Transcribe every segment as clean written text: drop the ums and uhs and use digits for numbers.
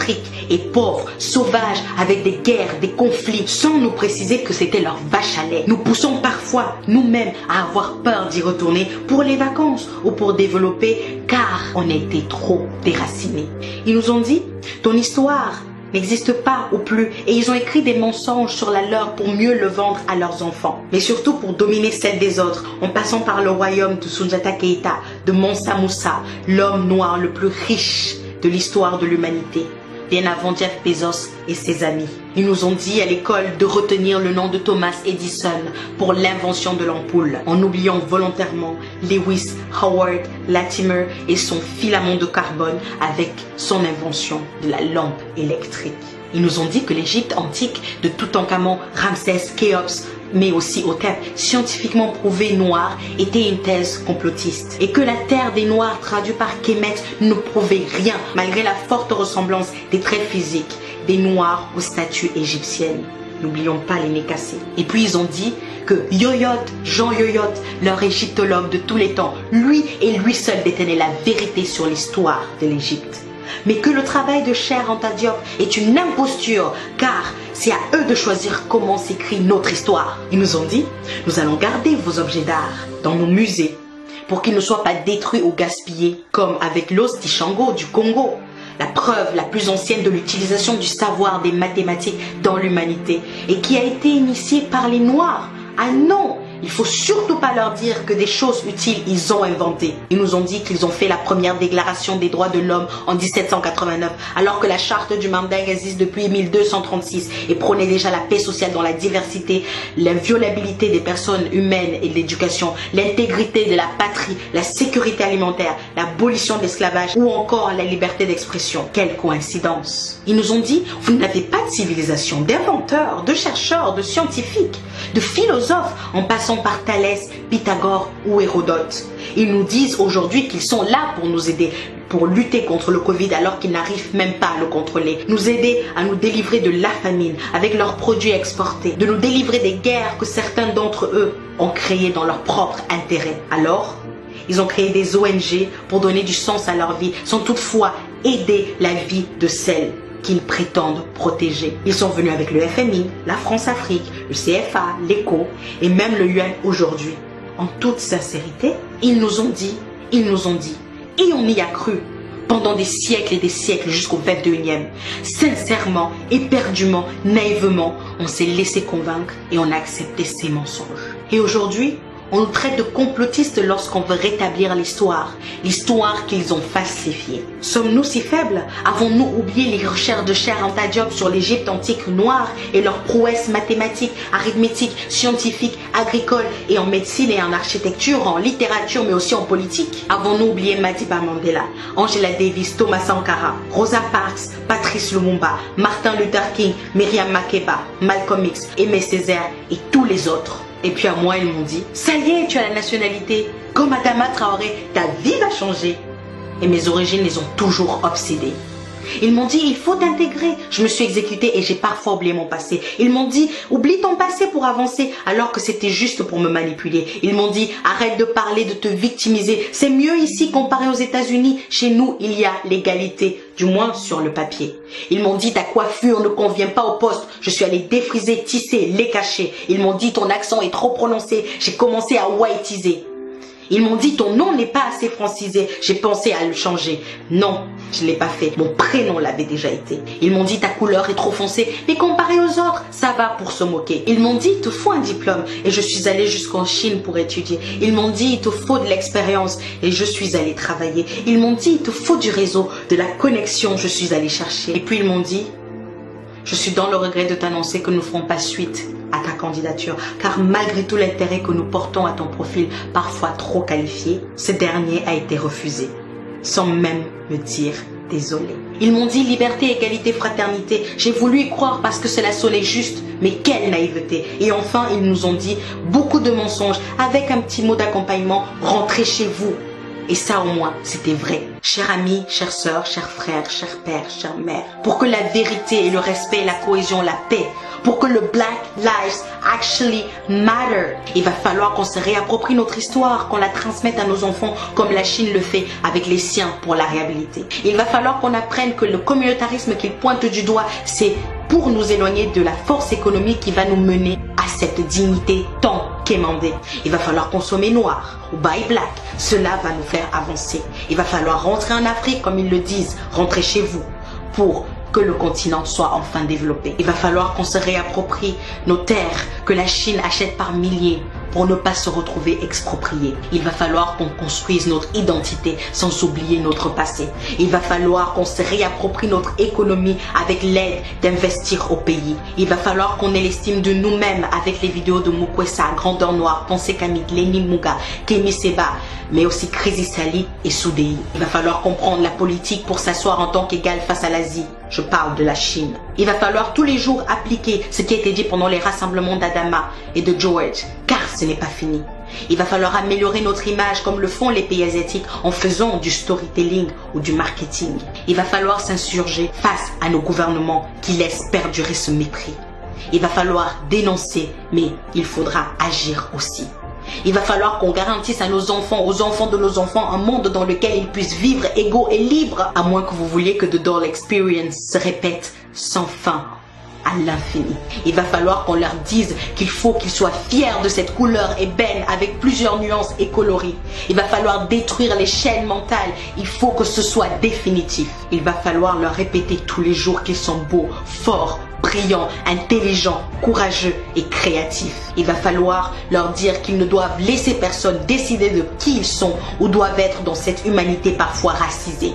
d'Afrique et pauvres, sauvages, avec des guerres, des conflits, sans nous préciser que c'était leur vache à lait. Nous poussons parfois nous-mêmes à avoir peur d'y retourner pour les vacances ou pour développer car on a été trop déracinés. Ils nous ont dit, ton histoire n'existe pas ou plus et ils ont écrit des mensonges sur la leur pour mieux le vendre à leurs enfants. Mais surtout pour dominer celle des autres en passant par le royaume de Soundiata Keïta, de Mansa Moussa, l'homme noir le plus riche de l'histoire de l'humanité, bien avant Jeff Bezos et ses amis. Ils nous ont dit à l'école de retenir le nom de Thomas Edison pour l'invention de l'ampoule, en oubliant volontairement Lewis Howard Latimer et son filament de carbone avec son invention de la lampe électrique. Ils nous ont dit que l'Égypte antique de Toutankhamon, Ramsès, Khéops, mais aussi Hotep, scientifiquement prouvé noir, était une thèse complotiste. Et que la terre des noirs, traduit par Kemet, ne prouvait rien, malgré la forte ressemblance des traits physiques des noirs aux statues égyptiennes. N'oublions pas les nez cassés. Et puis ils ont dit que Yoyot, Jean Yoyot, leur égyptologue de tous les temps, lui et lui seul détenait la vérité sur l'histoire de l'Égypte. Mais que le travail de Cheikh Anta Diop est une imposture, car c'est à eux de choisir comment s'écrit notre histoire. Ils nous ont dit, nous allons garder vos objets d'art dans nos musées pour qu'ils ne soient pas détruits ou gaspillés, comme avec l'os d'Ishango du Congo, la preuve la plus ancienne de l'utilisation du savoir des mathématiques dans l'humanité et qui a été initiée par les Noirs. Ah non! Il faut surtout pas leur dire que des choses utiles ils ont inventées. Ils nous ont dit qu'ils ont fait la première déclaration des droits de l'homme en 1789, alors que la charte du Mandingue existe depuis 1236 et prônait déjà la paix sociale dans la diversité, l'inviolabilité des personnes humaines et de l'éducation, l'intégrité de la patrie, la sécurité alimentaire, l'abolition de l'esclavage ou encore la liberté d'expression. Quelle coïncidence! Ils nous ont dit, vous n'avez pas de civilisation, d'inventeurs, de chercheurs, de scientifiques, de philosophes, en passant par Thalès, Pythagore ou Hérodote. Ils nous disent aujourd'hui qu'ils sont là pour nous aider, pour lutter contre le Covid alors qu'ils n'arrivent même pas à le contrôler. Nous aider à nous délivrer de la famine avec leurs produits exportés, de nous délivrer des guerres que certains d'entre eux ont créées dans leur propre intérêt. Alors, ils ont créé des ONG pour donner du sens à leur vie, sans toutefois aider la vie de celles qu'ils prétendent protéger. Ils sont venus avec le FMI, la France-Afrique, le CFA, l'ECO et même le UN aujourd'hui. En toute sincérité, ils nous ont dit, et on y a cru pendant des siècles et des siècles jusqu'au 21e. Sincèrement, éperdument, naïvement, on s'est laissé convaincre et on a accepté ces mensonges. Et aujourd'hui, on nous traite de complotistes lorsqu'on veut rétablir l'histoire qu'ils ont falsifiée. Sommes-nous si faibles? Avons-nous oublié les recherches de Cheikh Anta Diop sur l'Égypte antique noire et leurs prouesses mathématiques, arithmétiques, scientifiques, agricoles et en médecine et en architecture, en littérature mais aussi en politique? Avons-nous oublié Madiba Mandela, Angela Davis, Thomas Sankara, Rosa Parks, Patrice Lumumba, Martin Luther King, Myriam Makeba, Malcolm X, Aimé Césaire et tous les autres? Et puis à moi, ils m'ont dit, ça y est, tu as la nationalité. Comme Adama Traoré, ta vie va changer. Et mes origines les ont toujours obsédées. Ils m'ont dit, il faut t'intégrer. Je me suis exécutée et j'ai parfois oublié mon passé. Ils m'ont dit, oublie ton passé pour avancer, alors que c'était juste pour me manipuler. Ils m'ont dit, arrête de parler, de te victimiser. C'est mieux ici comparé aux États-Unis. Chez nous, il y a l'égalité, du moins sur le papier. Ils m'ont dit, ta coiffure ne convient pas au poste. Je suis allée défriser, tisser, les cacher. Ils m'ont dit, ton accent est trop prononcé. J'ai commencé à whiteiser. Ils m'ont dit, ton nom n'est pas assez francisé. J'ai pensé à le changer. Non, je ne l'ai pas fait. Mon prénom l'avait déjà été. Ils m'ont dit, ta couleur est trop foncée. Mais comparé aux autres, ça va pour se moquer. Ils m'ont dit, il te faut un diplôme. Et je suis allée jusqu'en Chine pour étudier. Ils m'ont dit, il te faut de l'expérience. Et je suis allée travailler. Ils m'ont dit, il te faut du réseau, de la connexion. Je suis allée chercher. Et puis ils m'ont dit, je suis dans le regret de t'annoncer que nous ne ferons pas suite à ta candidature, car malgré tout l'intérêt que nous portons à ton profil, parfois trop qualifié, ce dernier a été refusé, sans même me dire désolé. Ils m'ont dit liberté, égalité, fraternité. J'ai voulu y croire parce que cela sonnait juste, mais quelle naïveté. Et enfin, ils nous ont dit beaucoup de mensonges, avec un petit mot d'accompagnement, rentrez chez vous. Et ça au moins, c'était vrai. Chers amis, chères sœurs, chers frères, chers pères, chères mères, pour que la vérité et le respect, la cohésion, la paix, pour que le Black Lives actually matter, il va falloir qu'on se réapproprie notre histoire, qu'on la transmette à nos enfants comme la Chine le fait avec les siens pour la réhabiliter. Il va falloir qu'on apprenne que le communautarisme qu'il pointe du doigt, c'est pour nous éloigner de la force économique qui va nous mener à cette dignité tant quémandée. Il va falloir consommer noir ou buy black. Cela va nous faire avancer. Il va falloir rentrer en Afrique, comme ils le disent, rentrer chez vous, pour que le continent soit enfin développé. Il va falloir qu'on se réapproprie nos terres que la Chine achète par milliers pour ne pas se retrouver expropriés. Il va falloir qu'on construise notre identité sans oublier notre passé. Il va falloir qu'on se réapproprie notre économie avec l'aide d'investir au pays. Il va falloir qu'on ait l'estime de nous-mêmes avec les vidéos de Mukwesa, Grandeur Noire, Pensée Kamit, Lenny Muga, Kemi Seba, mais aussi Crazy Sally et Soudei. Il va falloir comprendre la politique pour s'asseoir en tant qu'égal face à l'Asie. Je parle de la Chine. Il va falloir tous les jours appliquer ce qui a été dit pendant les rassemblements d'Adama et de George, car ce n'est pas fini. Il va falloir améliorer notre image comme le font les pays asiatiques en faisant du storytelling ou du marketing. Il va falloir s'insurger face à nos gouvernements qui laissent perdurer ce mépris. Il va falloir dénoncer, mais il faudra agir aussi. Il va falloir qu'on garantisse à nos enfants, aux enfants de nos enfants, un monde dans lequel ils puissent vivre égaux et libres, à moins que vous vouliez que The Doll Experience se répète sans fin à l'infini. Il va falloir qu'on leur dise qu'il faut qu'ils soient fiers de cette couleur ébène avec plusieurs nuances et coloris. Il va falloir détruire les chaînes mentales. Il faut que ce soit définitif. Il va falloir leur répéter tous les jours qu'ils sont beaux, forts, brillants, intelligents, courageux et créatifs. Il va falloir leur dire qu'ils ne doivent laisser personne décider de qui ils sont ou doivent être dans cette humanité parfois racisée.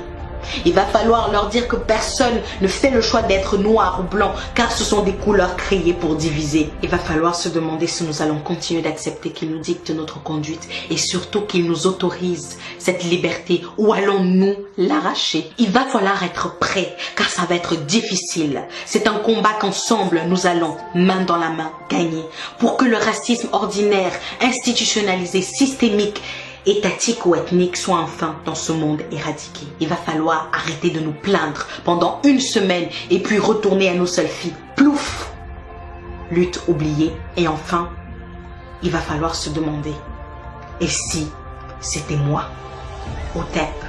Il va falloir leur dire que personne ne fait le choix d'être noir ou blanc car ce sont des couleurs créées pour diviser. Il va falloir se demander si nous allons continuer d'accepter qu'ils nous dictent notre conduite et surtout qu'ils nous autorisent cette liberté ou allons-nous l'arracher. Il va falloir être prêt car ça va être difficile. C'est un combat qu'ensemble nous allons, main dans la main, gagner pour que le racisme ordinaire, institutionnalisé, systémique, étatique ou ethnique soit enfin dans ce monde éradiqué. Il va falloir arrêter de nous plaindre pendant une semaine et puis retourner à nos seules filles. Plouf! Lutte oubliée. Et enfin, il va falloir se demander, et si c'était moi? Au tête.